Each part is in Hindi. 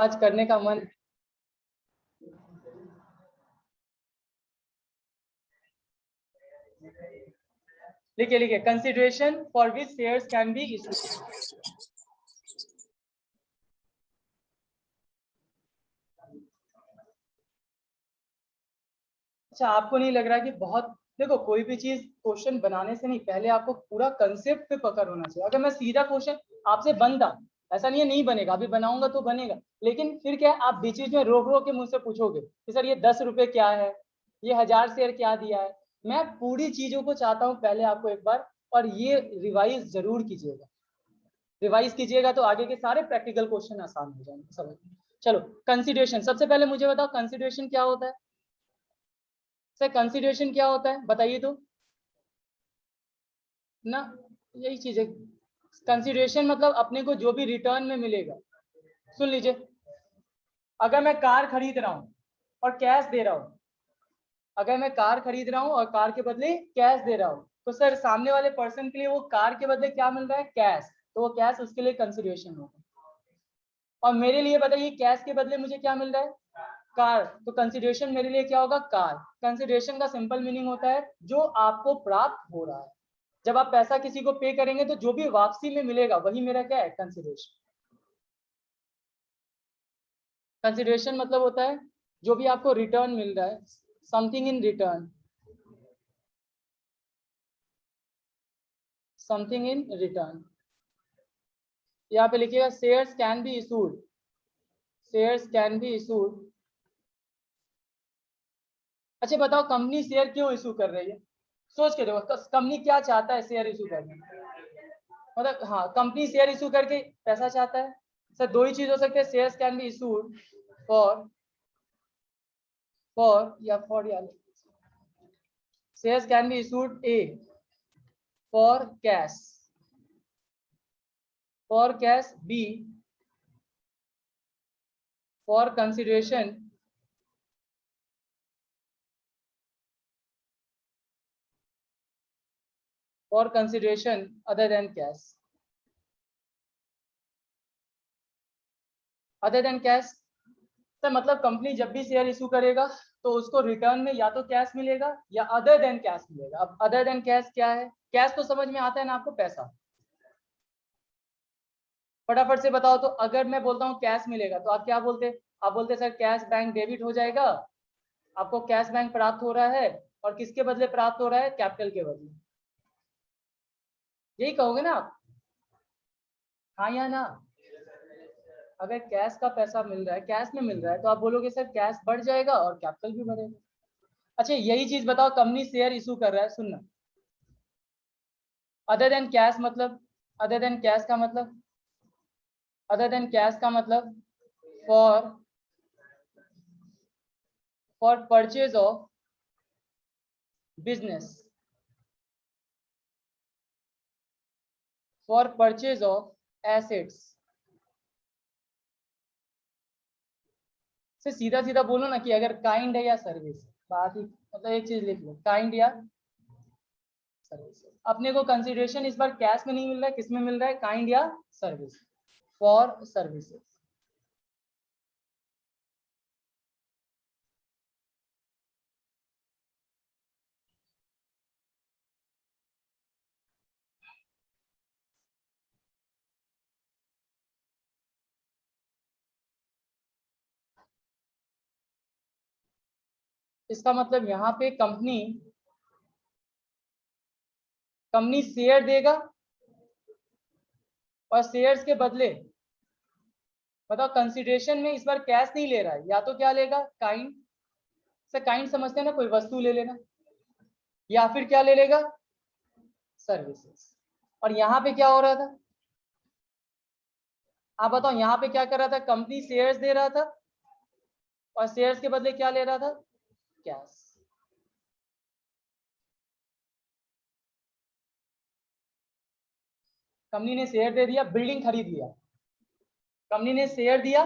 आज करने का मन। लिखिए लिखिए, consideration for which shares can be issued. अच्छा, आपको नहीं लग रहा कि बहुत, देखो कोई भी चीज क्वेश्चन बनाने से नहीं, पहले आपको पूरा कंसेप्ट पे पकड़ होना चाहिए। अगर मैं सीधा क्वेश्चन आपसे बनता, ऐसा नहीं है नहीं बनेगा, अभी बनाऊंगा तो बनेगा, लेकिन फिर क्या आप बीच बीच में रोक रोक के मुझसे पूछोगे कि सर ये 10 रुपए क्या है, ये 1000 शेयर क्या दिया है। मैं पूरी चीजों को चाहता हूँ पहले आपको एक बार, और ये रिवाइज जरूर कीजिएगा। रिवाइज कीजिएगा तो आगे के सारे प्रैक्टिकल क्वेश्चन आसान हो जाएंगे समझ में। चलो, कंसिडरेशन सबसे पहले मुझे बताओ, कंसिडरेशन क्या होता है सर? कंसिडरेशन क्या होता है बताइए तो ना। यही चीज है, कंसिडरेशन मतलब अपने को जो भी रिटर्न में मिलेगा। सुन लीजिए, अगर मैं कार खरीद रहा हूं और कैश दे रहा हूं, अगर मैं कार खरीद रहा हूं और कार के बदले कैश दे रहा हूं, तो सर सामने वाले पर्सन के लिए वो कार के बदले क्या मिल रहा है? कैश। तो वो कैश उसके लिए कंसिडरेशन होगा। और मेरे लिए बताइए, कैश के बदले मुझे क्या मिल रहा है? कार। तो कंसिडरेशन मेरे लिए क्या होगा? कार। कंसिडरेशन का सिंपल मीनिंग होता है जो आपको प्राप्त हो रहा है। जब आप पैसा किसी को पे करेंगे तो जो भी वापसी में मिलेगा वही मेरा क्या है? कंसिडरेशन। कंसिडरेशन मतलब होता है जो भी आपको रिटर्न मिल रहा है, something in return, something in return. यहाँ पे लिखिएगा shares can be issued, shares can be issued. अच्छा बताओ, कंपनी शेयर क्यों इशू कर रही है? सोच के देखो, कंपनी क्या चाहता है शेयर इशू करने? मतलब हाँ, कंपनी शेयर इशू करके पैसा चाहता है। सर दो ही चीज हो सकते हैं, shares can be issued for, या shares can be issued a for cash, for cash B for consideration, for consideration other than cash. Other than cash sir मतलब कंपनी जब भी शेयर इशू करेगा तो उसको रिटर्न में या तो कैश मिलेगा या अदर देन कैश मिलेगा। अब अदर देन कैश क्या है? कैश तो समझ में आता है ना आपको, पैसा। फटाफट से बताओ तो, अगर मैं बोलता हूँ कैश मिलेगा तो आप क्या बोलते? आप बोलते सर कैश बैंक डेबिट हो जाएगा, आपको कैश बैंक प्राप्त हो रहा है, और किसके बदले प्राप्त हो रहा है? कैपिटल के बदले। यही कहोगे ना आप? हाँ या ना? अगर कैश का पैसा मिल रहा है, कैश में मिल रहा है, तो आप बोलोगे सर कैश बढ़ जाएगा और कैपिटल भी बढ़ेगा। अच्छा यही चीज बताओ, कंपनी शेयर इशू कर रहा है, सुनना, अदर देन कैश मतलब, अदर देन कैश का मतलब, अदर देन कैश का मतलब for purchase of business, for purchase of assets. से सीधा सीधा बोलो ना कि अगर काइंड है या सर्विस, बात ही मतलब एक चीज लिख लो, काइंड या सर्विस। अपने को कंसिडरेशन इस बार कैश में नहीं मिल रहा है, किस में मिल रहा है? काइंड या सर्विस, फॉर सर्विसेज। इसका मतलब यहाँ पे कंपनी, कंपनी शेयर देगा और शेयर्स के बदले, बताओ कंसिडरेशन में इस बार कैश नहीं ले रहा है, या तो क्या लेगा? काइंड से, काइंड समझते हैं ना, कोई वस्तु ले लेना, या फिर क्या ले लेगा? सर्विसेज। और यहाँ पे क्या हो रहा था? आप बताओ यहाँ पे क्या कर रहा था? कंपनी शेयर्स दे रहा था और शेयर्स के बदले क्या ले रहा था? कैश। कंपनी ने शेयर दे दिया, बिल्डिंग खरीद लिया। कंपनी ने शेयर दिया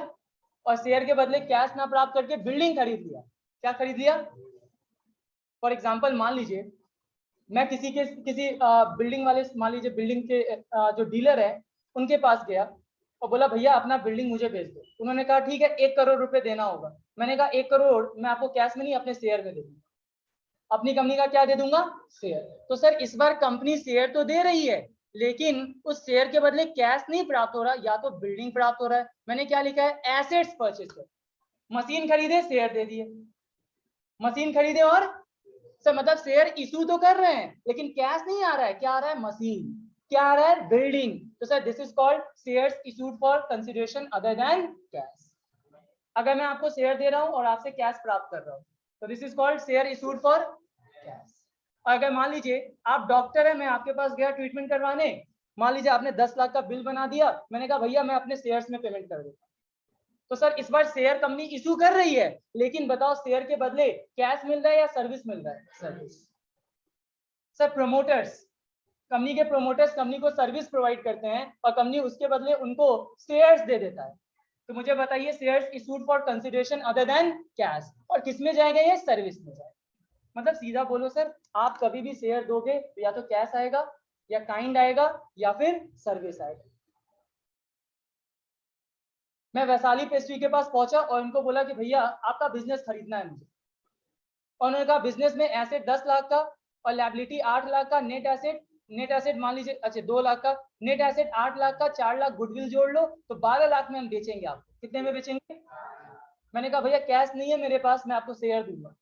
और शेयर के बदले कैश ना प्राप्त करके बिल्डिंग खरीद लिया। क्या खरीद लिया? फॉर एग्जाम्पल मान लीजिए मैं किसी बिल्डिंग वाले, मान लीजिए बिल्डिंग के जो डीलर है उनके पास गया, और बोला भैया अपना बिल्डिंग मुझे भेज दो। उन्होंने कहा ठीक है 1 करोड़ रुपए देना होगा। मैंने कहा 1 करोड़ मैं आपको कैश में नहीं अपने शेयर में दे दूंगा। अपनी कंपनी का क्या दे दूंगा? शेयर। तो सर इस बार कंपनी शेयर तो दे रही है, लेकिन उस शेयर के बदले कैश नहीं प्राप्त हो रहा, या तो बिल्डिंग प्राप्त हो रहा है। मैंने क्या लिखा है? एसेट्स परचेज कर। मशीन खरीदे, शेयर दे दिए। मशीन खरीदे और सर मतलब शेयर इशू तो कर रहे हैं लेकिन कैश नहीं आ रहा है। क्या आ रहा है? मशीन। क्या आ रहा है? बिल्डिंग। तो sir this is called shares issued for consideration other than cash. अगर मैं आपको शेयर दे रहा हूं और आपसे कैश प्राप्त कर रहा हूं तो this is called share issued for cash. अगर मान लीजिए आप डॉक्टर है, मैं आपके पास गया ट्रीटमेंट करवाने, मान लीजिए आपने 10 लाख का बिल बना दिया, मैंने कहा भैया मैं अपने शेयर्स में पेमेंट कर देता। तो सर इस बार शेयर कंपनी इशू कर रही है, लेकिन बताओ शेयर के बदले कैश मिल रहा है या सर्विस मिल रहा है? सर्विस। सर प्रमोटर्स, कंपनी के प्रोमोटर्स कंपनी को सर्विस प्रोवाइड करते हैं और कंपनी उसके बदले उनको शेयर्स दे देता है। तो मुझे बताइए shares issued for consideration other than cash, और किस में जाएगा? ये सर्विस में जाएगा। मतलब सीधा बोलो सर, आप कभी भी शेयर दोगे तो या तो कैश आएगा या काइंड आएगा या फिर सर्विस आएगा। मैं वैशाली पेस्ट्री के पास पहुंचा और उनको बोला कि भैया आपका बिजनेस खरीदना है मुझे। और उन्होंने कहा बिजनेस में एसेट 10 लाख का और लायबिलिटी 8 लाख का, नेट एसेट मान लीजिए अच्छा 2 लाख का, नेट एसेट 8 लाख का, 4 लाख गुडविल जोड़ लो तो 12 लाख में हम बेचेंगे आपको। कितने में बेचेंगे? मैंने कहा भैया कैश नहीं है मेरे पास, मैं आपको शेयर दूंगा।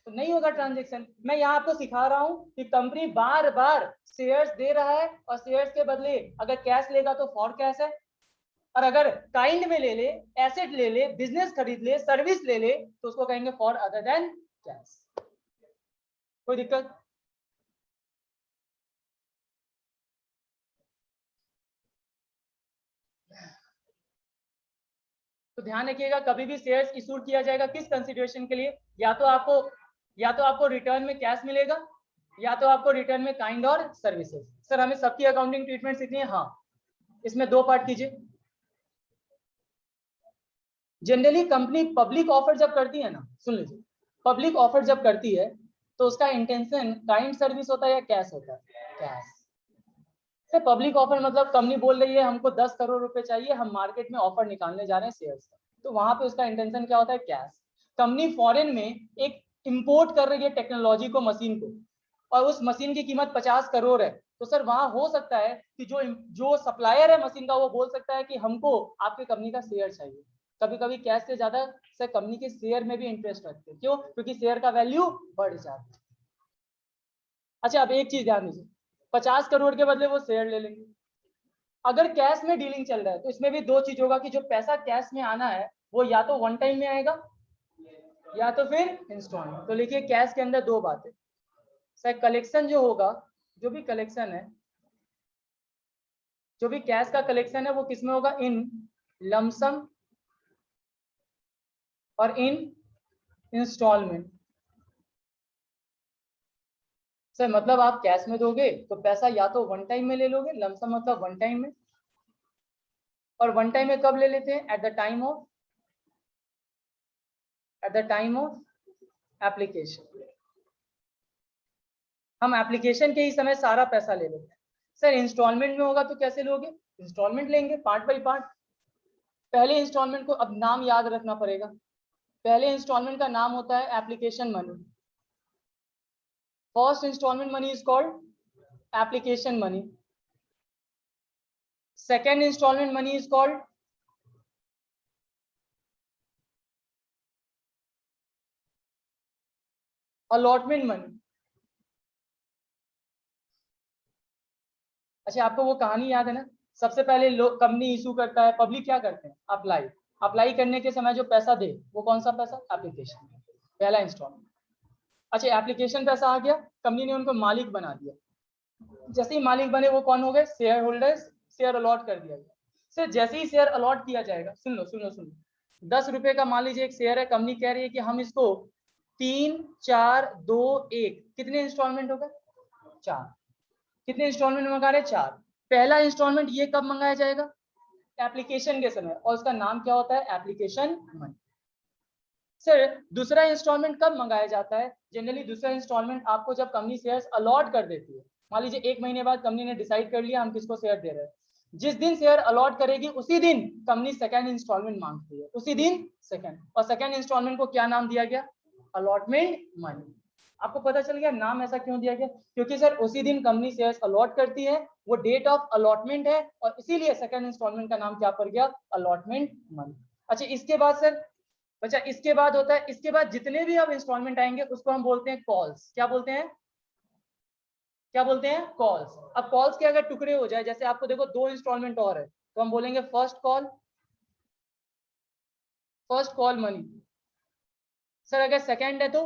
तो नहीं होगा ट्रांजेक्शन। मैं यहाँ आपको सिखा रहा हूँ कि कंपनी बार बार शेयर्स दे रहा है और शेयर्स के बदले अगर कैश लेगा तो फॉर कैश है, और अगर काइंड में ले ले, एसेट ले ले, बिजनेस खरीद ले, सर्विस ले ले तो उसको कहेंगे फॉर अदर देन कैश। कोई दिक्कत? तो ध्यान रखिएगा कभी भी शेयर्स इशू किया जाएगा किस कंसिडरेशन के लिए? या तो आपको रिटर्न में कैश मिलेगा, या तो आपको रिटर्न में काइंड और सर्विसेज। सर हमें सबकी अकाउंटिंग ट्रीटमेंट सीखनी है। हाँ, इसमें 2 पार्ट कीजिए। जनरली कंपनी पब्लिक ऑफर जब करती है ना, सुन लीजिए, पब्लिक ऑफर जब करती है तो उसका इंटेंशन काइंड सर्विस होता है या कैश होता है? कैश। सर पब्लिक ऑफर मतलब कंपनी बोल रही है हमको 10 करोड़ रुपए चाहिए, हम मार्केट में ऑफर निकालने जा रहे हैं शेयर्स का, तो वहां पे उसका इंटेंशन क्या होता है? कैश। कंपनी फॉरेन में एक इंपोर्ट कर रही है टेक्नोलॉजी को, मशीन को, और उस मशीन की कीमत 50 करोड़ है, तो सर वहां हो सकता है कि जो सप्लायर है मशीन का वो बोल सकता है कि हमको आपके कंपनी का शेयर चाहिए। कभी कभी कैश से ज्यादा सर कंपनी के शेयर में भी इंटरेस्ट रखते हैं। क्यों? क्योंकि शेयर का वैल्यू बढ़ जाता है। अच्छा अब एक चीज ध्यान दीजिए, 50 करोड़ के बदले वो शेयर ले लेंगे। अगर कैश में डीलिंग चल रहा है तो इसमें भी 2 चीज होगा कि जो पैसा कैश में आना है वो या तो वन टाइम में आएगा या तो फिर इंस्टॉलमेंट। तो लिखिए कैश के अंदर 2 बातें। सर कलेक्शन जो होगा, जो भी कलेक्शन है, जो भी कैश का कलेक्शन है वो किसमें होगा? इन लमसम और इन इंस्टॉलमेंट। सर मतलब आप कैश में दोगे तो पैसा या तो वन टाइम में ले लोगे, लमसम मतलब वन टाइम में, और वन टाइम में कब ले लेते हैं? Eight the time of application. हम एप्लीकेशन के ही समय सारा पैसा ले लेते हैं। सर इंस्टॉलमेंट में होगा तो कैसे लोगे? इंस्टॉलमेंट लेंगे पार्ट बाई पार्ट। पहले इंस्टॉलमेंट को अब नाम याद रखना पड़ेगा। पहले इंस्टॉलमेंट का नाम होता है application money. First installment money is called application money. Second installment money is called allotment money. अच्छा आपको वो कहानी याद है ना? सबसे पहले लोग कंपनी इशू करता है, पब्लिक क्या करते हैं? अप्लाई। अप्लाई करने के समय जो पैसा दे वो कौन सा पैसा? एप्लीकेशन, पहला इंस्टॉलमेंट। अच्छा एप्लीकेशन पैसा आ गया, कंपनी ने उनको मालिक बना दिया। जैसे ही मालिक बने वो कौन हो गए? Share holders. शेयर अलॉट कर दिया गया। सर जैसे ही शेयर अलॉट किया जाएगा, सुन लो 10 रुपए का मान लीजिए एक शेयर है, कंपनी कह रही है कि हम इसको 3 4 2 1, कितने इंस्टॉलमेंट हो गए? 4। कितने इंस्टॉलमेंट मंगा रहे? 4। पहला इंस्टॉलमेंट ये कब मंगाया जाएगा? एप्लीकेशन के समय, और उसका नाम क्या होता है? Application money. सर दूसरा इंस्टॉलमेंट कब मंगाया जाता है? जनरली दूसरा इंस्टॉलमेंट आपको जब कंपनी शेयर्स अलॉट कर देती है। मान लीजिए 1 महीने बाद कंपनी ने डिसाइड कर लिया हम किसको शेयर दे रहे हैं, जिस दिन शेयर अलॉट करेगी उसी दिन कंपनी सेकंड इंस्टॉलमेंट मांगती है, उसी दिन सेकंड, और सेकंड इंस्टॉलमेंट को क्या नाम दिया गया? Allotment money. आपको पता चल गया नाम ऐसा क्यों दिया गया? क्योंकि सर उसी दिन कंपनी शेयर्स अलॉट करती है, वो डेट ऑफ अलॉटमेंट है, और इसीलिए सेकंड इंस्टॉलमेंट का नाम क्या पड़ गया? Allotment money. अच्छा, इसके बाद सर, अच्छा इसके बाद होता है, इसके बाद जितने भी अब इंस्टॉलमेंट आएंगे उसको हम बोलते हैं कॉल्स। क्या बोलते हैं? क्या बोलते हैं? कॉल्स। अब कॉल्स के अगर टुकड़े हो जाए, जैसे आपको देखो 2 इंस्टॉलमेंट और है, तो हम बोलेंगे फर्स्ट कॉल मनी। सर अगर सेकंड है तो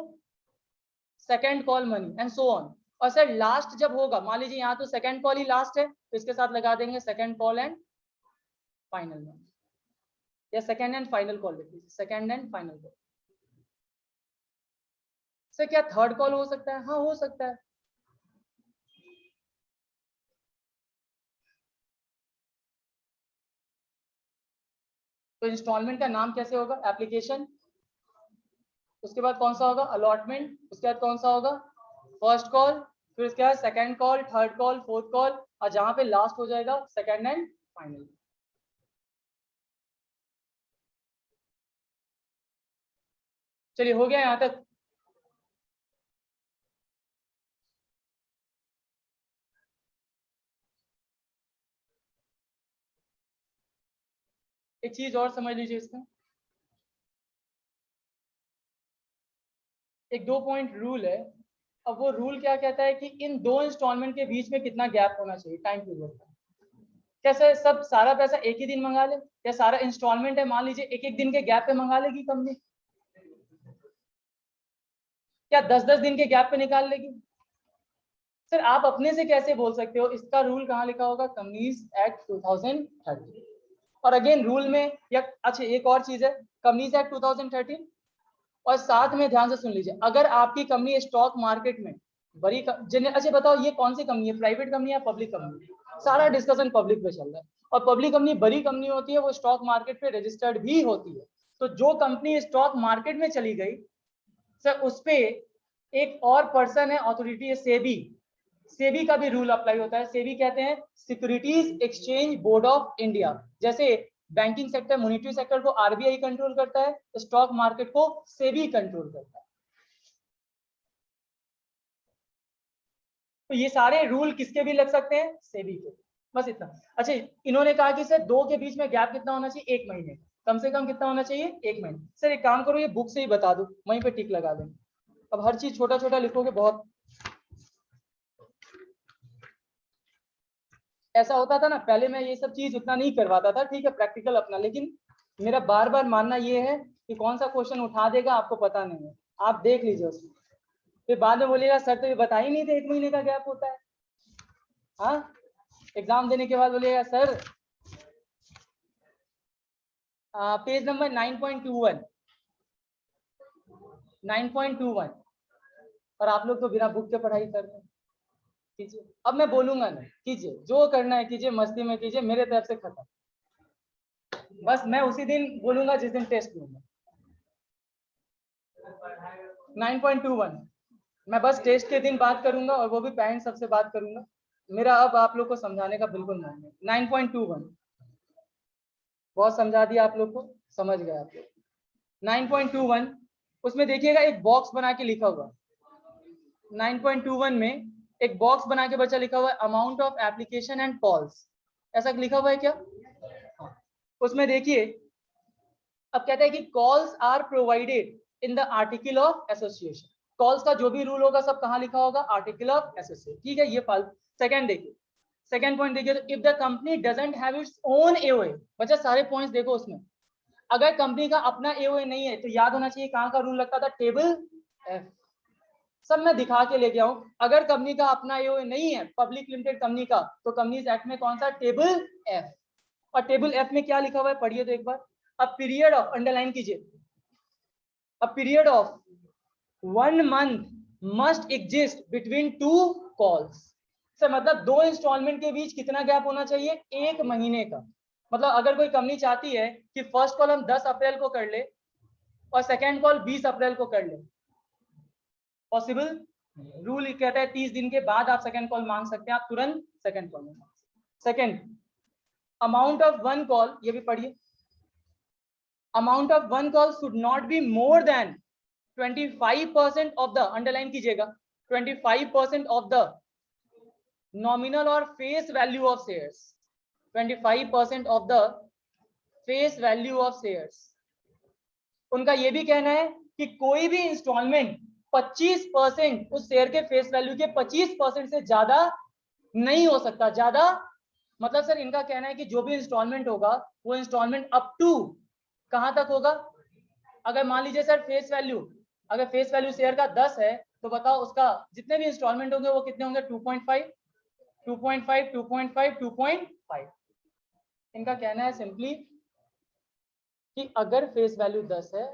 second call money, and so on. और सर लास्ट जब होगा, मान लीजिए यहाँ तो सेकंड कॉल ही लास्ट है, तो इसके साथ लगा देंगे second call and final money, या सेकंड एंड फाइनल कॉल लिख लीजिए, second and final call. Sir क्या थर्ड कॉल हो सकता है? हाँ हो सकता है। तो इंस्टॉलमेंट का नाम कैसे होगा? एप्लीकेशन, उसके बाद कौन सा होगा? अलॉटमेंट, उसके बाद कौन सा होगा? फर्स्ट कॉल, फिर उसके बाद second call, third call, fourth call, और जहां पे लास्ट हो जाएगा सेकंड एंड फाइनल। चलिए हो गया यहां तक। एक चीज और समझ लीजिए इसमें, एक 2 पॉइंट रूल है। अब वो रूल क्या कहता है कि इन 2 इंस्टॉलमेंट के बीच में कितना गैप होना चाहिए टाइम पीरियड का। कैसे सब सारा पैसा एक ही दिन मंगा ले, या सारा इंस्टॉलमेंट है मान लीजिए एक एक दिन के गैप पे मंगा लेगी कंपनी, क्या 10-10 दिन के गैप पे निकाल लेगी? सर आप अपने से कैसे बोल सकते हो? इसका रूल कहाँ लिखा होगा? Companies act 2013। और अगेन रूल में, या अच्छा एक और चीज है, कंपनीज एक्ट 2013, और साथ में ध्यान से सुन लीजिए, अगर आपकी कंपनी स्टॉक मार्केट में बड़ी अच्छा बताओ ये कौन सी कंपनी है, प्राइवेट कंपनी है पब्लिक कंपनी? सारा डिस्कशन पब्लिक पे चल रहा है, और पब्लिक कंपनी बड़ी कंपनी होती है, वो स्टॉक मार्केट पे रजिस्टर्ड भी होती है। तो जो कंपनी स्टॉक मार्केट में चली गई सर, उस पे एक और पर्सन है, अथॉरिटी है, सेबी। सेबी का भी रूल अप्लाई होता है। सेबी कहते हैं securities exchange board of India. जैसे बैंकिंग सेक्टर, मॉनिटरी सेक्टर को आरबीआई कंट्रोल करता है, स्टॉक मार्केट को सेबी कंट्रोल करता है। तो ये सारे रूल किसके भी लग सकते हैं? सेबी के। बस इतना। अच्छा, इन्होंने कहा कि सर 2 के बीच में गैप कितना होना चाहिए? 1 महीने, कम से कम कितना होना चाहिए? 1 महीने। सर एक काम करो, ये बुक से ही बता दो, वहीं पे टिक लगा देंगे। अब हर चीज छोटा छोटा लिखोगे, बहुत ऐसा होता था ना पहले, मैं ये सब चीज उतना नहीं करवाता था, ठीक है, प्रैक्टिकल अपना, लेकिन मेरा बार बार मानना ये है कि कौन सा क्वेश्चन उठा देगा आपको पता नहीं है, आप देख लीजिए उसमें, फिर बाद में बोलिएगा सर तो ये बता ही नहीं थे 1 महीने का गैप होता है। हाँ, एग्जाम देने के बाद बोलिएगा सर पेज नंबर 9.21, 9.21, और आप लोग तो बिना बुक के पढ़ाई करते हैं। कीजिए, अब मैं बोलूंगा ना, कीजिए जो करना है कीजिए, मस्ती में कीजिए, मेरे तरफ से खत्म। बस मैं उसी दिन बोलूंगा जिस दिन टेस्ट लूंगा। 9.21 मैं बस टेस्ट के दिन बात करूंगा, और वो भी पेरेंट्स सबसे बात करूंगा। मेरा अब आप लोग को समझाने का बिल्कुल मन नहीं। 9.21 बहुत समझा दिया आप लोग को, समझ गए आप लोग। 9.21 उसमें देखिएगा एक बॉक्स बना के लिखा हुआ, 9.21 में एक बॉक्स बना के बच्चा लिखा हुआ है amount of application and calls, ऐसा लिखा हुआ है क्या? हाँ। उसमें देखिए, अब कहता है कि calls are provided in the article of association. Calls का जो भी रूल होगा सब कहाँ लिखा होगा? आर्टिकल ऑफ एसोसिएशन, ठीक है, ये फाल। सेकंड देखिए, सेकंड पॉइंट देखिए, तो if the company doesn't have its own AOA, बच्चा सारे पॉइंट्स देखो उसमें, अगर कंपनी का अपना एओए नहीं है तो याद होना चाहिए कहाँ का रूल लगता था? Table F. सब मैं दिखा के लेके आऊं, अगर कंपनी का अपना एओए नहीं है, पब्लिक लिमिटेड कंपनी का, तो कंपनीज एक्ट में कौन सा? Table F. और टेबल एफ में क्या लिखा हुआ है पढ़िए तो एक बार, अ पीरियड ऑफ, अंडरलाइन कीजिए, a period of 1 month must exist between 2 calls. Sir मतलब 2 इंस्टॉलमेंट के बीच कितना गैप होना चाहिए? 1 महीने का। मतलब अगर कोई कंपनी चाहती है कि फर्स्ट कॉल हम 10 अप्रैल को कर ले और सेकेंड कॉल 20 अप्रैल को कर ले, पॉसिबल? रूल कहता है 30 दिन के बाद आप सेकेंड कॉल मांग सकते हैं, आप तुरंत सेकेंड कॉल में। Second, amount of one call, ये भी पढ़िए, amount of one call should not be more than 25% of the, underline कीजिएगा, 25% ऑफ द नॉमिनल और face value of shares, 25% of the face value of shares. उनका ये भी कहना है कि कोई भी इंस्टॉलमेंट 25% उस शेयर के फेस वैल्यू के 25% से ज्यादा नहीं हो सकता। ज्यादा मतलब सर इनका कहना है कि जो भी इंस्टॉलमेंट होगा वो इंस्टॉलमेंट अप टू कहां तक होगा। अगर मान लीजिए सर फेस वैल्यू, अगर फेस वैल्यू शेयर का 10 है तो बताओ उसका जितने भी इंस्टॉलमेंट होंगे वो कितने होंगे, 2.5, 2.5, 2.5, 2.5। इनका कहना है सिंपली कि अगर फेस वैल्यू 10 है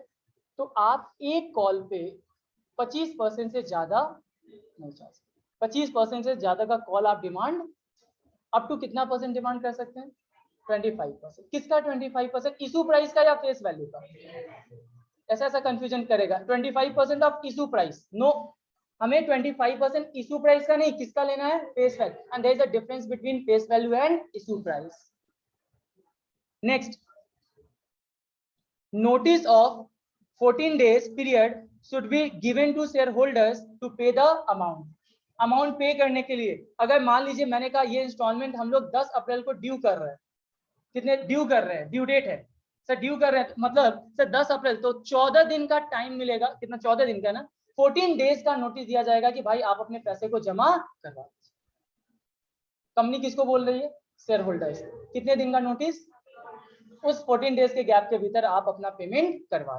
तो आप एक कॉल पे 25% से ज्यादा नहीं चाह सकते। 25% से ज्यादा का कॉल आप डिमांड अप टू कितना परसेंट डिमांड कर सकते हैं, 25%। किसका 25%, इशू प्राइस का या फेस वैल्यू का। ऐसा ऐसा कंफ्यूजन करेगा, 25% ऑफ इशू प्राइस, नो, हमें 25% इशू प्राइस का नहीं, किसका लेना है, face value, and there is a difference between face value and issue price. Next, notice of 14 days period should be given to shareholders to pay the amount। Amount पे करने के लिए, अगर मान लीजिए मैंने कहा ये इंस्टॉलमेंट हम लोग 10 अप्रैल को ड्यू कर रहे हैं, कितने ड्यू कर रहे हैं, ड्यू डेट है सर, ड्यू कर रहे हैं मतलब सर 10 अप्रैल, तो 14 दिन का टाइम मिलेगा, कितना, 14 दिन का ना, 14 डेज का नोटिस दिया जाएगा कि भाई आप अपने पैसे को जमा करवा। कंपनी किसको बोल रही है, शेयर होल्डर्स। कितने दिन का नोटिस, उस 14 डेज के गैप के भीतर आप अपना पेमेंट करवा।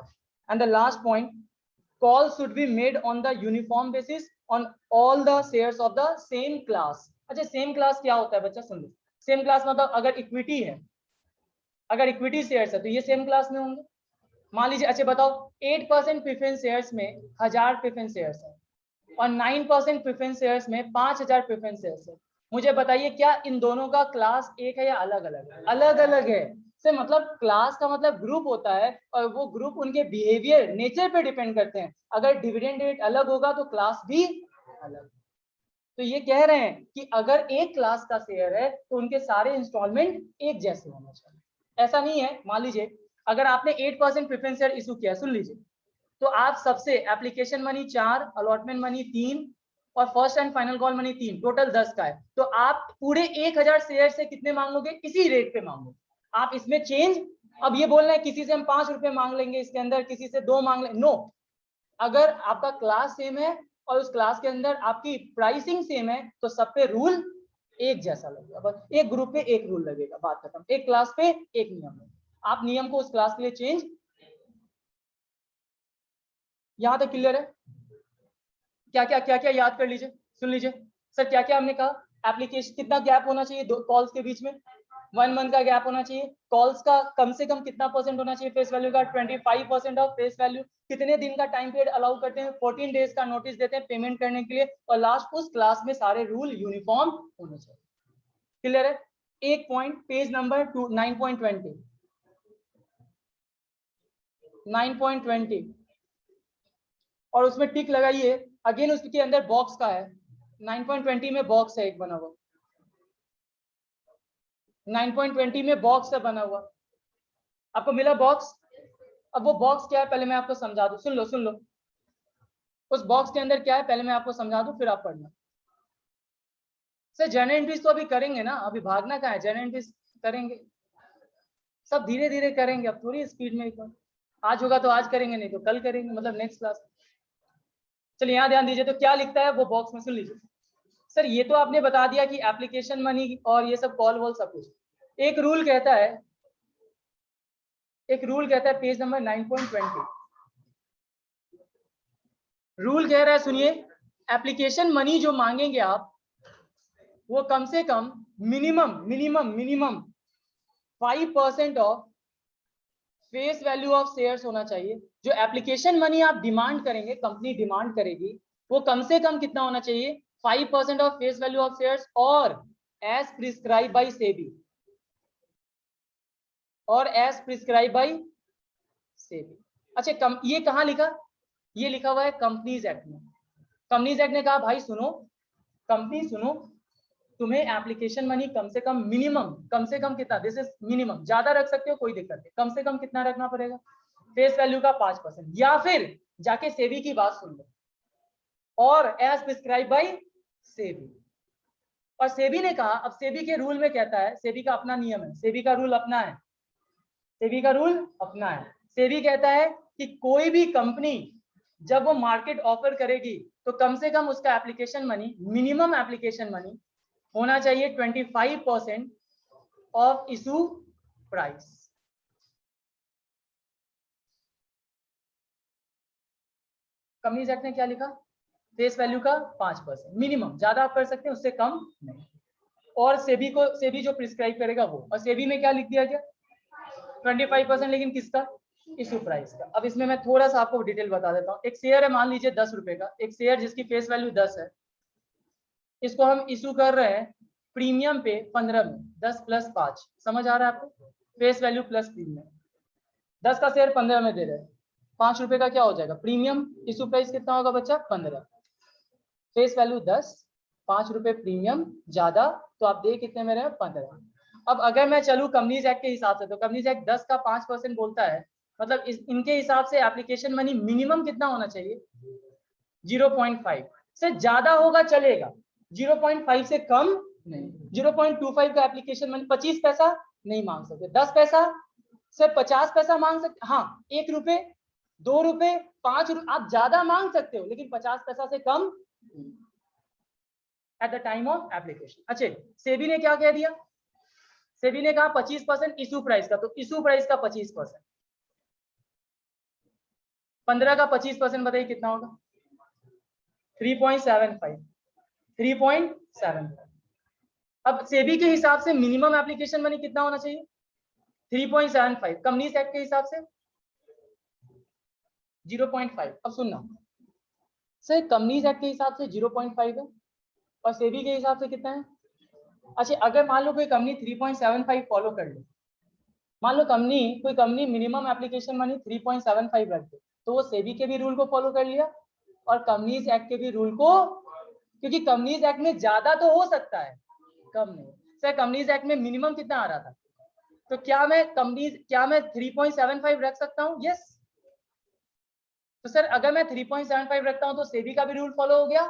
And the last point, call should be made on the uniform basis on all the shares of the same class. अच्छा सेम क्लास क्या होता है बच्चा, सुन लो, सेम क्लास मतलब अगर इक्विटी है, अगर इक्विटी शेयर्स है तो ये सेम क्लास में होंगे। मान लीजिए, अच्छा बताओ 8% प्रेफरेंस शेयर्स में 1000 प्रेफरेंस शेयर्स है और 9% प्रेफरेंस शेयर्स में 5000 प्रेफरेंस शेयर्स है। मुझे बताइए क्या इन दोनों का क्लास एक है या अलग अलग है, अलग अलग है। से मतलब क्लास का मतलब ग्रुप होता है और वो ग्रुप उनके बिहेवियर, नेचर पे डिपेंड करते हैं। अगर डिविडेंड रेट अलग होगा तो क्लास भी अलग। तो ये कह रहे हैं कि अगर एक क्लास का शेयर है तो उनके सारे इंस्टॉलमेंट एक जैसे होने चाहिए। ऐसा नहीं है, मान लीजिए अगर आपने 8% प्रेफरेंस शेयर इशू किया, सुन लीजिए, तो आप सबसे एप्लीकेशन मनी 4, अलॉटमेंट मनी 3 और first and final call money 3, total 10 का है, तो आप पूरे 1000 शेयर से कितने मांगोगे, इसी रेट पे मांगोगे। आप इसमें चेंज, अब ये बोलना है किसी से हम 5 रुपए मांग लेंगे इसके अंदर, किसी से 2 मांग लेंगे, नो। अगर आपका क्लास सेम है और उस क्लास के अंदर आपकी प्राइसिंग सेम है तो सब पे रूल एक जैसा लगेगा, बस एक ग्रुप पे एक रूल लगेगा, बात खत्म। एक क्लास पे एक नियम है, आप नियम को उस क्लास के लिए चेंज। यहां तक क्लियर है, क्या क्या याद कर लीजिए, सुन लीजिए सर, क्या क्या हमने कहा। एप्लीकेशन कितना गैप होना चाहिए दो कॉल्स के बीच में, 1 मंथ का गैप होना चाहिए। कॉल्स का कम से कम कितना परसेंट होना चाहिए फेस वैल्यू का, 25% ऑफ फेस वैल्यू। कितने दिन का टाइम पीरियड अलाउ करते हैं, 14 डेज का नोटिस देते हैं पेमेंट करने के लिए। और लास्ट, उस क्लास में सारे रूल यूनिफॉर्म होने चाहिए। क्लियर है। एक पॉइंट, पेज नंबर 9.20, 9.20 और उसमें टिक लगाइए। अगेन उसके अंदर बॉक्स का है, 9.20 में बॉक्स है एक बना हुआ, 9.20 में बॉक्स है बना हुआ, आपको मिला बॉक्स। अब वो बॉक्स क्या है पहले मैं आपको समझा दूं, सुन लो सुन लो। उस बॉक्स के अंदर क्या है पहले मैं आपको समझा दूं, फिर आप पढ़ना। सर जर्नल एंट्रीज तो अभी करेंगे ना, अभी भागना कहाँ है, जर्नल एंट्रीज करेंगे, सब धीरे धीरे करेंगे, अब थोड़ी स्पीड में। आज होगा तो आज करेंगे, नहीं तो कल करेंगे, मतलब नेक्स्ट क्लास। चलिए यहाँ ध्यान दीजिए, तो क्या लिखता है वो बॉक्स में, सुन लीजिए। सर ये तो आपने बता दिया कि एप्लीकेशन मनी और ये सब कॉल वॉल सब कुछ। एक रूल कहता है, एक रूल कहता है पेज नंबर 9.20, रूल कह रहा है, सुनिए, एप्लीकेशन मनी जो मांगेंगे आप वो कम से कम minimum minimum minimum 5% of face value of shares होना चाहिए। जो एप्लीकेशन मनी आप डिमांड करेंगे, कंपनी डिमांड करेगी, वो कम से कम कितना होना चाहिए, 5% of face value of shares, और एज प्रिस्क्राइब बाई सेबी, और एज प्रिस्क्राइब बाई सेबी। अच्छा ये कहाँ लिखा, ये लिखा हुआ है कंपनीज एक्ट में। कंपनीज एक्ट ने कहा भाई सुनो, कंपनी सुनो, तुम्हें एप्लीकेशन मनी कम से कम मिनिमम, कम से कम कितना, दिस इज मिनिमम, ज्यादा रख सकते हो कोई दिक्कत नहीं, कम से कम कितना रखना पड़ेगा, फेस वैल्यू का 5%, या फिर जाके सेबी की बात सुन लो, और एज प्रिस्क्राइब बाय सेबी। और सेबी ने कहा, अब सेबी के रूल में कहता है, सेबी का अपना नियम है, सेबी का रूल अपना है, सेबी का रूल अपना है। सेबी कहता है कि कोई भी कंपनी जब वो मार्केट ऑफर करेगी तो कम से कम उसका application money, minimum application money होना चाहिए 25% of issue price. Companies act ने क्या लिखा, फेस वैल्यू का 5% मिनिमम, ज्यादा आप कर सकते हैं, उससे कम नहीं। और सेबी जो प्रिस्क्राइब करेगा वो, और सेबी में क्या लिख दिया गया, 25%, लेकिन किसका, इशू प्राइस का। अब इसमें मैं थोड़ा सा आपको डिटेल बता देता हूँ। एक शेयर है मान लीजिए 10 रुपए का, एक शेयर जिसकी फेस वैल्यू 10 है, इसको हम इशू कर रहे हैं प्रीमियम पे 15 में, 10 + 5, समझ आ रहा है आपको, फेस वैल्यू प्लस प्रीमियम, 10 का शेयर 15 में दे रहे हैं, 5 रुपए का क्या हो जाएगा प्रीमियम, इशू प्राइस कितना होगा बच्चा 15, फेस वैल्यू 10, 5 रुपए प्रीमियम ज्यादा, तो आप दे कितने में रहे 15। अब अगर मैं चलूं कंपनीज एक्ट के हिसाब से, तो कंपनीज एक्ट 10 का 5% बोलता है, मतलब इनके हिसाब से एप्लीकेशन मनी मिनिमम कितना होना चाहिए, 0.5 से ज्यादा होगा चलेगा, 0.5 से कम नहीं, 0.25 का एप्लीकेशन मनी, 25 पैसा नहीं मांग सकते, 10 पैसा से 50 पैसा मांग सकते, हाँ 1 रुपए, 2 रुपए, 5 रुपए आप ज्यादा मांग सकते हो, लेकिन 50 पैसा से कम at the time of application. अच्छा, सेबी ने क्या कह दिया, सेबी ने कहा 25% इशू प्राइस का, तो इशू प्राइस का 25%, 15 का 25% बताइए कितना होगा, 3.75, 3.75। अब सेबी के हिसाब से मिनिमम एप्लीकेशन मनी कितना होना चाहिए, 3.75, कंपनीज एक्ट के हिसाब से 0.5। अब सुनना सर, कंपनीज एक्ट के हिसाब से 0.5 है और सेबी के हिसाब से कितना है। अच्छा, अगर मान लो कोई कंपनी 3.75 फॉलो कर ले, मान लो कोई कंपनी मिनिमम एप्लीकेशन मनी 3.75 रख दे, तो वो सेबी के भी रूल को फॉलो कर लिया और कंपनीज एक्ट के भी रूल को, क्योंकि कंपनीज एक्ट में ज्यादा तो हो सकता है, कम नहीं। सर कंपनीज एक्ट में मिनिमम कितना आ रहा था, तो क्या मैं 3.75 रख सकता हूँ, यस। तो सर अगर मैं 3.75 रखता हूं तो सेबी का भी रूल फॉलो हो गया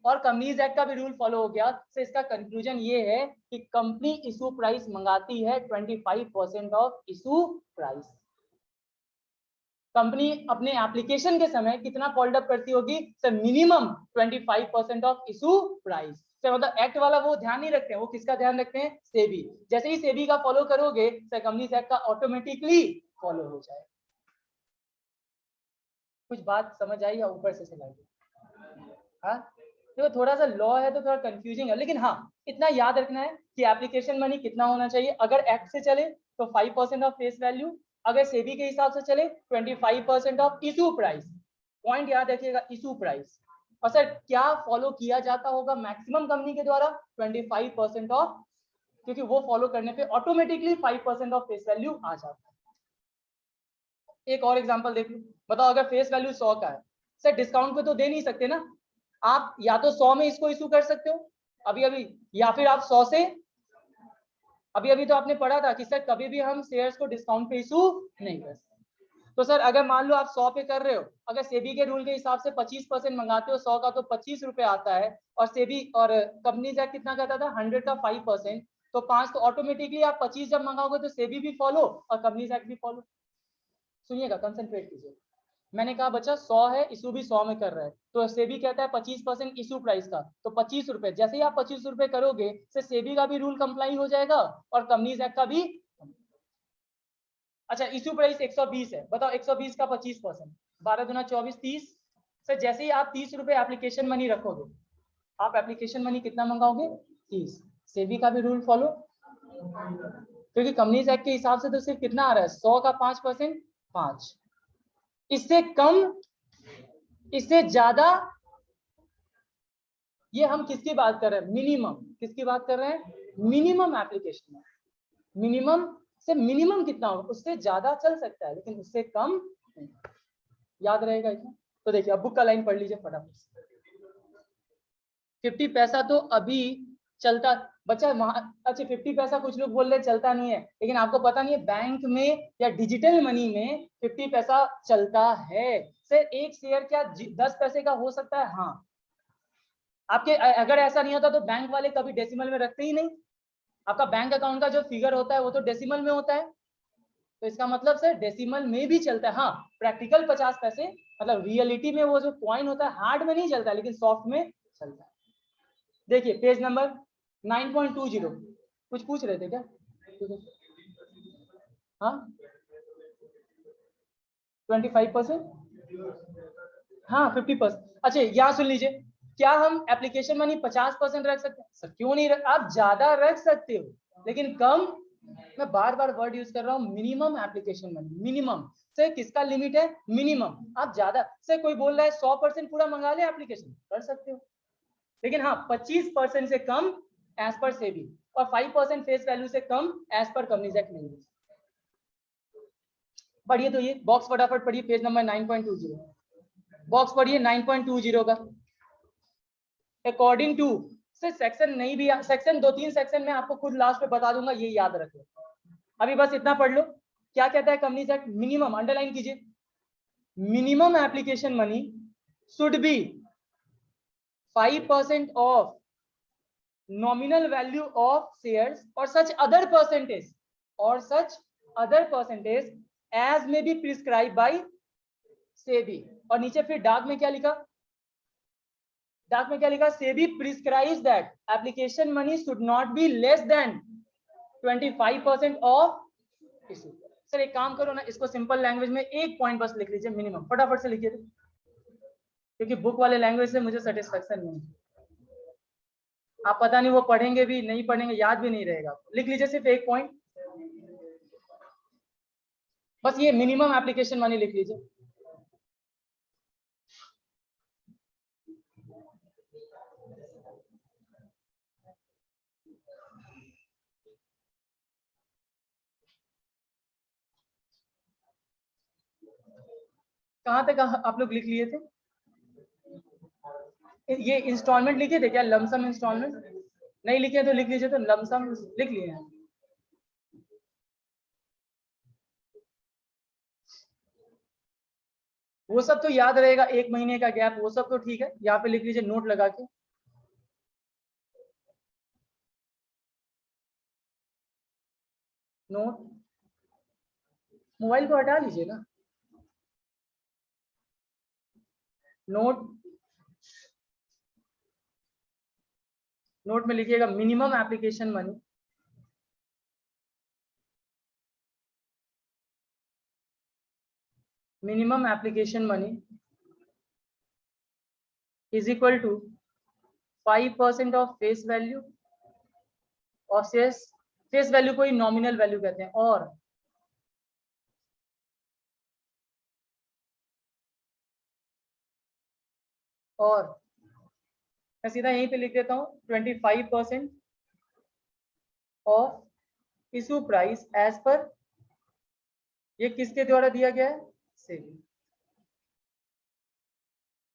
और कंपनीज एक्ट का भी रूल फॉलो हो गया। तो इसका कंक्लूजन ये है कि कंपनी इशू प्राइस मंगाती है 25% ऑफ इशू प्राइस। कंपनी अपने एप्लीकेशन के समय कितना कॉल्ड अप करती होगी sir, minimum 25% of issue price. Sir मतलब एक्ट वाला वो ध्यान नहीं रखते हैं, वो किसका ध्यान रखते हैं, सेबी। जैसे ही सेबी का फॉलो करोगे सर कंपनीज एक्ट का ऑटोमेटिकली फॉलो हो जाए। कुछ बात समझ आई या ऊपर से चलाई, हाँ तो थोड़ा सा लॉ है तो थोड़ा कंफ्यूजिंग है, लेकिन हाँ इतना याद रखना है कि एप्लीकेशन मनी कितना होना चाहिए। अगर एक्ट से चले तो 5% ऑफ फेस वैल्यू, अगर सेबी के हिसाब से चले 25% ऑफ इशू प्राइस। पॉइंट याद रखिएगा, इशू प्राइस। और सर क्या फॉलो किया जाता होगा मैक्सिमम कंपनी के द्वारा, 25% ऑफ, क्योंकि वो फॉलो करने पे ऑटोमेटिकली 5% ऑफ फेस वैल्यू आ जाता है। एक और एग्जांपल देख लो, बताओ अगर फेस वैल्यू 100 का है, सर डिस्काउंट पे तो दे नहीं सकते ना, आप या तो 100 में इसको इशू कर सकते हो अभी अभी, या फिर आप 100 से, अभी अभी तो आपने पढ़ा था कि सर कभी भी हम शेयर्स को डिस्काउंट पे इशू नहीं कर सकते। तो सर अगर मान लो आप 100 पे कर रहे हो, अगर सेबी के रूल के हिसाब से 25% मंगाते हो 100 का, तो 25 रुपए आता है, और सेबी और कंपनीज एक्ट कितना कहता था 100 का 5%, तो 5, तो ऑटोमेटिकली आप 25 जब मंगाओगे तो सेबी भी फॉलो और कंपनीज एक्ट भी फॉलो। सुनिएगा, कंसंट्रेट कीजिए। मैंने कहा बच्चा 100 है, इशू भी 100 में कर रहा है, तो सेबी कहता है 25% इशू प्राइस का, तो 25 रुपए, जैसे ही आप 25 रुपए करोगे से सेबी का भी रूल कंप्लाई हो जाएगा और कंपनीज एक्ट का भी। अच्छा इशू प्राइस 120 है, बताओ 120 का 25%, 12 दूना 24, 30। सर जैसे ही आप 30 रुपए एप्लीकेशन मनी रखोगे, आप एप्लीकेशन मनी कितना मंगाओगे 30, सेबी का भी रूल फॉलो, क्योंकि कंपनीज एक्ट के हिसाब से तो सिर्फ कितना आ रहा है 100 का 5%, 5। इससे कम, इससे ज्यादा, ये हम किसकी बात कर रहे हैं, मिनिमम, किसकी बात कर रहे हैं, मिनिमम एप्लीकेशन। मिनिमम से मिनिमम कितना होगा, उससे ज्यादा चल सकता है लेकिन उससे कम नहीं। याद रहेगा इतना। तो देखिए अब बुक का लाइन पढ़ लीजिए फटाफट से। 50 पैसा तो अभी चलता बच्चा अच्छा 50 पैसा कुछ लोग बोल रहे चलता नहीं है, लेकिन आपको पता नहीं है बैंक में या डिजिटल मनी में 50 पैसा चलता है। सर एक शेयर क्या 10 पैसे का हो सकता है? हाँ। आपके अगर ऐसा नहीं होता तो बैंक वाले कभी डेसिमल में रखते ही नहीं। आपका बैंक अकाउंट का जो फिगर होता है वो तो डेसिमल में होता है, तो इसका मतलब सर डेसिमल में भी चलता है। हाँ प्रैक्टिकल 50 पैसे मतलब रियलिटी में वो जो कॉइन होता है हार्ड में नहीं चलता लेकिन सॉफ्ट में चलता है। देखिए पेज नंबर 9.20 कुछ पूछ रहे थे क्या? हाँ 25%, हाँ 50%। अच्छा यहाँ सुन लीजिए, क्या हम एप्लीकेशन मनी 50% रख सकते हैं? सर क्यों नहीं आप ज्यादा रख सकते हो लेकिन कम। मैं बार बार वर्ड यूज कर रहा हूँ मिनिमम एप्लीकेशन मनी, मिनिमम से किसका लिमिट है? मिनिमम। आप ज्यादा से कोई बोल रहा है 100% पूरा मंगा ले एप्लीकेशन, कर सकते हो, लेकिन हाँ 25% से कम एज पर सेबी और 5% फेस वैल्यू से कम एज पर कंपनीज एक्ट नहीं। पढ़िए तो ये बॉक्स फटाफट पढ़िए, पेज नंबर 9.20 बॉक्स पढ़िए 9.20 का। अकॉर्डिंग टू से सेक्शन नहीं भी, सेक्शन 2-3 सेक्शन में आपको खुद लास्ट में बता दूंगा, ये याद रख लो। अभी बस इतना पढ़ लो। क्या कहता है कंपनीज एक्ट? मिनिमम अंडरलाइन कीजिए, minimum application money should be 5% of nominal value of shares or such other percentage as may be prescribed by SEBI। और नीचे फिर डार्क में क्या लिखा? डार्क में क्या लिखा? SEBI prescribes that application money should not be less than 25% of issue। Sir एक काम करो ना, इसको सिंपल लैंग्वेज में एक पॉइंट बस लिख लीजिए, मिनिमम फटाफट से लिखिए, क्योंकि बुक वाले लैंग्वेज से मुझे सेटिस्फेक्शन नहीं। आप पता नहीं वो पढ़ेंगे भी नहीं पढ़ेंगे, याद भी नहीं रहेगा। लिख लीजिए सिर्फ एक पॉइंट, बस ये मिनिमम एप्लीकेशन मनी लिख लीजिए। कहां तक आप लोग लिख लिए थे? ये इंस्टॉलमेंट लिखे थे क्या? लमसम इंस्टॉलमेंट नहीं लिखे तो लिख लीजिए, तो लमसम लिख लिए हैं। वो सब तो याद रहेगा, 1 महीने का गैप वो सब तो ठीक है, यहाँ पे लिख लीजिए नोट लगा के। नोट मोबाइल को हटा लीजिए ना। नोट नोट में लिखिएगा minimum application money is equal to 5% of face value of shares। Face value को ही नॉमिनल वैल्यू कहते हैं। और मैं सीधा यहीं पे लिख देता हूँ 25% ऑफ इशू प्राइस एज पर, ये किसके द्वारा दिया गया है? सेबी।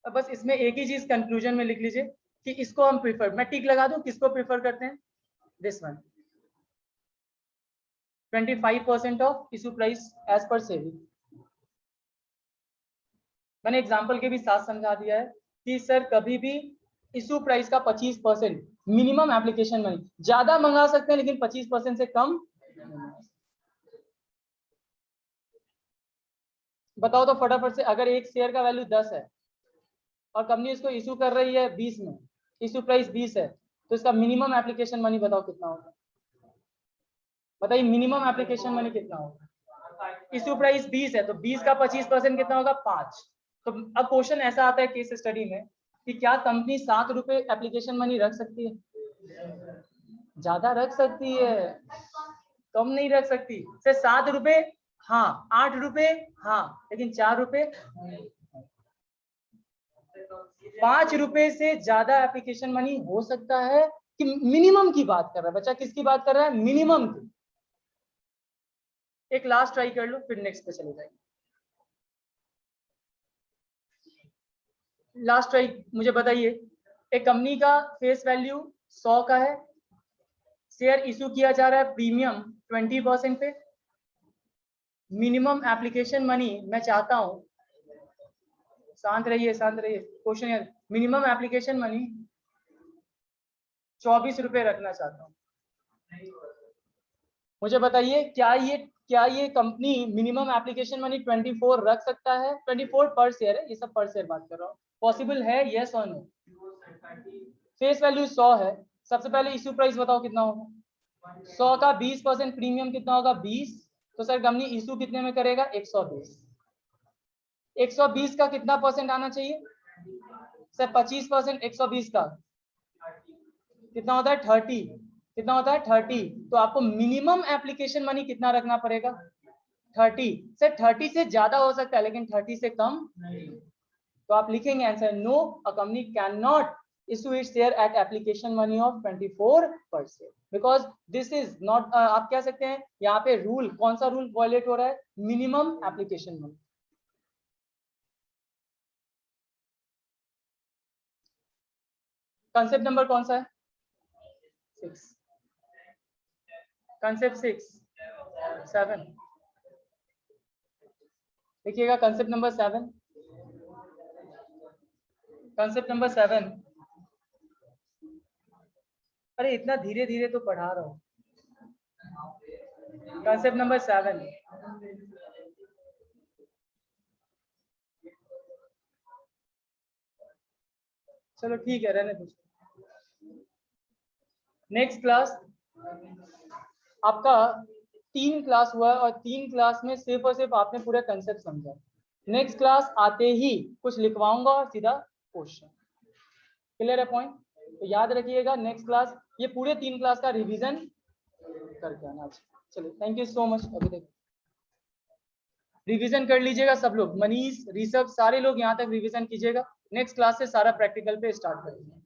अब बस इसमें एक ही चीज कंक्लूजन में लिख लीजिए कि इसको हम प्रीफर, मैं टिक लगा दूं, किसको प्रीफर करते हैं? This one, 25% of issue price as per SEBI. मैंने एग्जांपल के भी साथ समझा दिया है कि सर कभी भी इशू प्राइस का 25% मिनिमम एप्लीकेशन मनी, ज्यादा मंगा सकते हैं लेकिन 25% से कम। बताओ तो फटाफट से, अगर एक शेयर का वैल्यू 10 है और कंपनी इसको इशू कर रही है 20 में, इशू प्राइस 20 है, तो इसका मिनिमम एप्लीकेशन मनी बताओ कितना होगा? बताइए मिनिमम एप्लीकेशन मनी कितना होगा? इशू प्राइस 20 है तो 20 का 25% कितना होगा? 5। तो अब क्वेश्चन ऐसा आता है केस स्टडी में कि क्या कंपनी 7 रुपए एप्लीकेशन मनी रख सकती है? ज्यादा रख सकती है, कम नहीं रख सकती। से 7 रुपए हाँ, 8 रुपए हाँ, लेकिन 4 रुपए 5 रुपए से ज्यादा एप्लीकेशन मनी हो सकता है कि मिनिमम की बात कर रहा है बच्चा, किसकी बात कर रहा है? मिनिमम की। एक लास्ट ट्राई कर लो फिर नेक्स्ट पे चले जाएंगे। लास्ट ट्राई मुझे बताइए, एक कंपनी का फेस वैल्यू 100 का है शेयर इशू किया जा रहा है प्रीमियम 20% पे। मिनिमम एप्लीकेशन मनी मैं चाहता हूं, शांत रहिए क्वेश्चन है, मिनिमम एप्लीकेशन मनी 24 रुपए रखना चाहता हूं। मुझे बताइए क्या ये कंपनी मिनिमम एप्लीकेशन मनी 24 रख सकता है? 24 पर शेयर है, ये सब पर शेयर बात कर रहा हूँ, पॉसिबल है? यस और नो? फेस वैल्यू 100 है। सबसे पहले इशू प्राइस बताओ कितना होगा? 100 का 20% प्रीमियम कितना होगा? 20। तो सर कंपनी इशू कितने में करेगा? 120। 120 का कितना परसेंट आना चाहिए सर? 25%। 120 का कितना होता है? 30। कितना होता है? 30। तो आपको मिनिमम एप्लीकेशन मनी कितना रखना पड़ेगा? 30। सर 30 से ज्यादा हो सकता है लेकिन 30 से कम नहीं। तो आप लिखेंगे answer, no, a company can not issue its share at application money of 24% because this is not आप कह सकते हैं यहाँ पे रूल, कौन सा रूल वायलेट हो रहा है? Minimum application money. Concept number कौन सा है? 6। कंसेप्ट 7 देखिएगा, कंसेप्ट नंबर 7। कंसेप्ट नंबर 7, अरे इतना धीरे धीरे तो पढ़ा रहा हूँ। कंसेप्ट नंबर 7, चलो ठीक है, रहने दो। नेक्स्ट क्लास आपका 3 क्लास हुआ और 3 क्लास में सिर्फ और सिर्फ आपने पूरा कंसेप्ट समझा। नेक्स्ट क्लास आते ही कुछ लिखवाऊंगा और सीधा क्वेश्चन। क्लियर है पॉइंट? तो याद रखिएगा नेक्स्ट क्लास ये पूरे 3 क्लास का रिवीजन करके आना। चलिए, थैंक यू सो मच। अभी तक रिवीजन कर लीजिएगा सब लोग, मनीष, ऋषभ, सारे लोग यहाँ तक रिवीजन कीजिएगा। नेक्स्ट क्लास से सारा प्रैक्टिकल पे स्टार्ट करेंगे।